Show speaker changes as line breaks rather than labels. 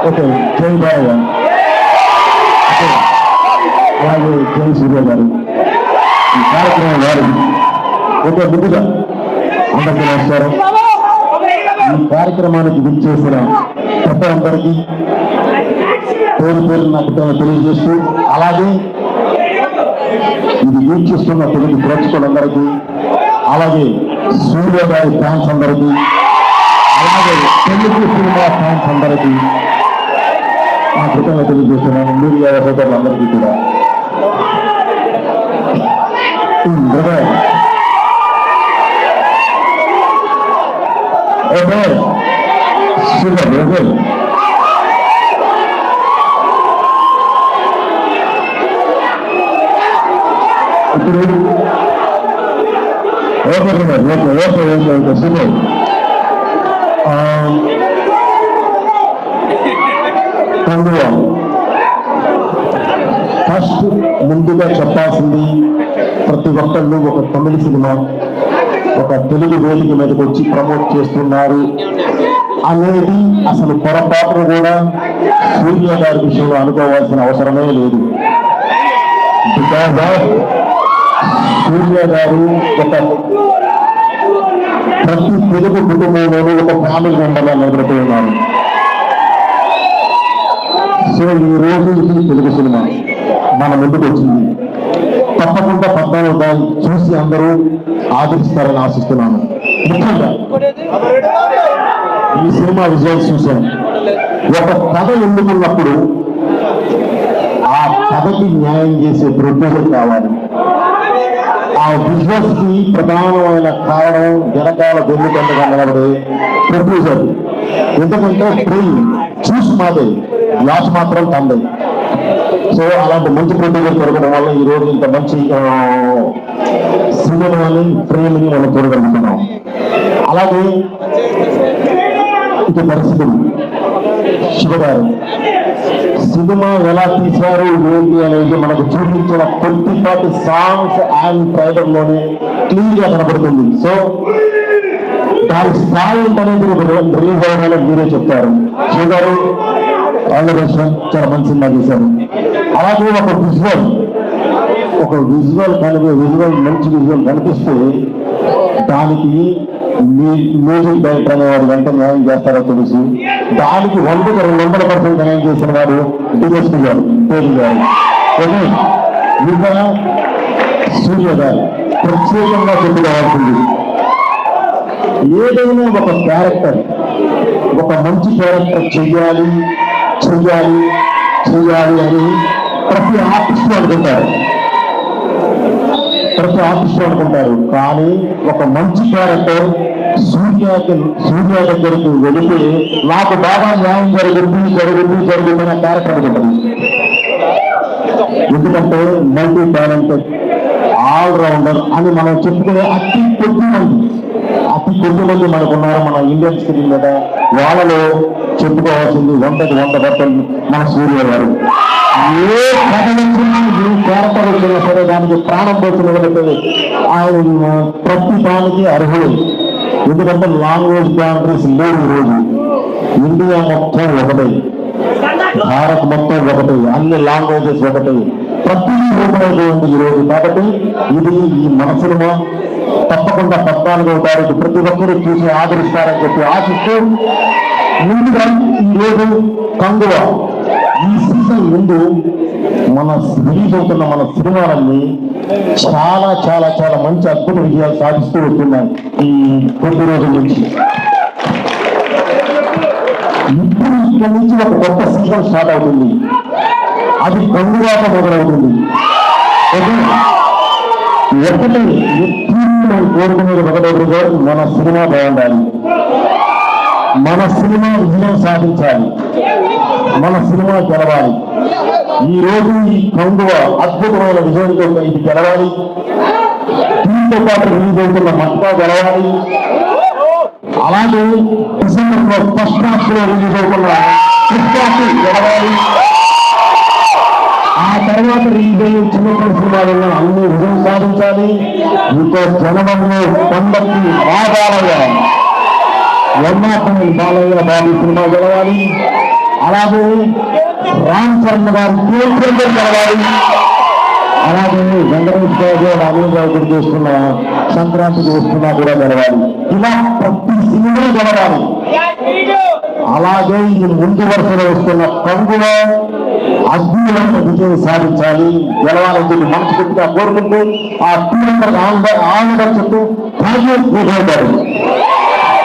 Okay, జై బాలయ్య, అలాగే జై సూర్య గారు ఈ కార్యక్రమం వారు. ఓకే, ముందుగా అందరికీ నమస్కారం. ఈ కార్యక్రమానికి విచ్చేసిన పెద్దలందరికీ పేరు పేరు నాకు తెలియజేస్తూ, అలాగే ఇది వీక్షిస్తున్న తెలుగు ప్రేక్షకులందరికీ, అలాగే సూర్యోదయ ఫ్యాన్స్ అందరికీ, అలాగే తెలుగు సినిమా ఫ్యాన్స్ అందరికీ నా కృతజ్ఞతలు తెలియజేస్తున్నాను. మీడియా సోదరులందరికీ కూడా. సూపర్ ఇప్పుడు ఓకే సూపర్. ఫస్ట్ ముందుగా చెప్పాల్సింది, ప్రతి ఒక్కళ్ళు ఒక తమిళ సినిమా ఒక తెలుగు వేదిక మీదకి వచ్చి ప్రమోట్ చేస్తున్నారు అనేది అసలు పొరపాటును కూడా సూర్య గారి విషయంలో అనుకోవాల్సిన అవసరమే లేదు. బికాజ్ ఆఫ్ సూర్య గారు ఒక ప్రతి తెలుగు కుటుంబంలోనూ ఒక ఫ్యామిలీ మెంబర్గా నిలబడుతూ ఉన్నారు. సో ఈ రోజు తెలుగు సినిమా మన ముందుకు వచ్చింది. తప్పకుండా 14 చూసి అందరూ ఆదరిస్తారని ఆశిస్తున్నాను. ముఖ్యంగా ఈ సినిమా విజువల్స్ చూశాను. ఒక కథ ఎన్నుకున్నప్పుడు ఆ కథకి న్యాయం చేసే ప్రొడ్యూసర్ కావాలి. ఆ విజువల్స్ కి ప్రధానమైన కారణం వెనకాల వెన్నుకండగా నిలబడే ప్రొడ్యూసర్. ఎందుకంటే ట్రైన్ చూసి మాదే, గ్లాస్ మాత్రం తండ్రి. సో అలాంటి మంచి ప్రొడ్యూసర్ దొరకడం వల్ల ఈ రోజు ఇంత మంచి సినిమాని ఫ్రేమ్ని మనం చూడగలుగుతున్నాం. అలాగే ఇక పరిస్థితులు శివగారు సినిమా ఎలా తీశారు ఏంటి అనేది మనకు చూపించిన కొద్దిపాటి సాంగ్స్ అండ్ ట్రైలర్ లోనే క్లియర్ గా కనబడుతుంది. సో దాని స్థాయి అనేది రిలీజ్ అవ్వడానికి మీరే చెప్తారు. శివగారు ఆంధ్రప్రదేశ్ చాలా మంచి సినిమా చేశారు. అలాగే ఒక విజువల్ మంచి విజువల్ కనిపిస్తే దానికి మ్యూజిక్ డైరెక్టర్ అనేవాడు వెంట న్యాయం చేస్తారో తెలుసు. దానికి 100% న్యాయం చేసిన వాడు డిఎస్పీ గారు, తేజీ గారు. ఓకే, ఇంకా సూర్య గారు ప్రత్యేకంగా చెప్పుకోవాల్సింది, ఏదైనా ఒక క్యారెక్టర్, ఒక మంచి క్యారెక్టర్ చెయ్యాలి అని ప్రతి ఆర్టిస్ట్ అనుకుంటారు. కానీ ఒక మంచి క్యారెక్టర్ సూర్య దగ్గరికి వెళితే నాకు బాగా న్యాయం జరుగుతున్న క్యారెక్టర్ అనుకుంటుంది. ఎందుకంటే మల్టీ టాలెంటెడ్ ఆల్రౌండర్ అని మనం చెప్పుకునే అతి కొద్ది మంది మనకున్నారు మన ఇండియన్ స్క్రీన్ మీద. వాళ్ళలో చెప్పుకోవాల్సింది 100% మన సూర్య గారు. ఏ కథ వచ్చినా, ఏ క్యారెక్టర్ వచ్చినా సరే దానికి ప్రాణం పోసిన వాళ్ళకి ఆయన ప్రతి దానికి అర్హులు. ఎందుకంటే లాంగ్వేజ్ బౌండరీస్ లేవు. ఈరోజు ఇండియా మొత్తం ఒకటే, భారత్ మొత్తం ఒకటే, అన్ని లాంగ్వేజెస్ ఒకటే, ప్రతి రూపంలో ఉంది ఈరోజు. కాబట్టి ఇది ఈ మన సినిమా తప్పకుండా 14వ తారీఖు ప్రతి ఒక్కరూ చూసి ఆదరిస్తారని చెప్పి ఆశిస్తూ, ముందుగా ఈరోజు కంగువ ఈ సీజన్ ముందు రిలీజ్ అవుతున్న మన సినిమాలన్నీ చాలా చాలా చాలా మంచి అద్భుత విజయాలు సాధిస్తూ వస్తున్నాయి ఈ కొద్ది రోజుల నుంచి. ఇప్పుడు ఇక్కడ నుంచి ఒక కొత్త సీజన్ స్టార్ట్ అవుతుంది. అది కంగువాక మొదలవుతుంది. ఒకటి మనం కోరుకునేది ఒకటే, మన సినిమా బాగుండాలి, మన సినిమా విజయం సాధించాలి, మన సినిమా గెలవాలి. ఈ రోజు ఈ కంగువ అద్భుతమైన విజయంతో ఇది గెలవాలి. దీంతో పాటు రిలీజ్ అవుతున్న మట్కా గెలవాలి. అలాగే డిసెంబర్లో ఫస్ట్ హాఫ్ లో రిలీజ్ అవుతున్న గెలవాలి. ఆ తర్వాత రిలీజ్ అయ్యే చిన్నప్పటి సినిమాలలో అన్ని విజయం సాధించాలి. ఇంకో జనవరిలో పండక్కి మా బాలయ్య బాబు సినిమా గెలవాలి. అలాగే రామ్ చరణ్ గారు కేంద్రంలో గెలవాలి. అలాగే వెంకటేష్ బాబు అరవింద్ రావు గురి చేస్తున్న సంక్రాంతికి వస్తున్నా కూడా గెలవాలి. ఇలా ప్రతి సినిమా గెలవాలి. అలాగే ఈ ముందు వరుసలో వస్తున్న కంగులో అద్భుతమైన విజయం సాధించాలి, గెలవాలని చెప్పి మనసు గట్టిగా కోరుకుంటూ ఆ టీం ఆనందం చుట్టూ కాజేస్తారు.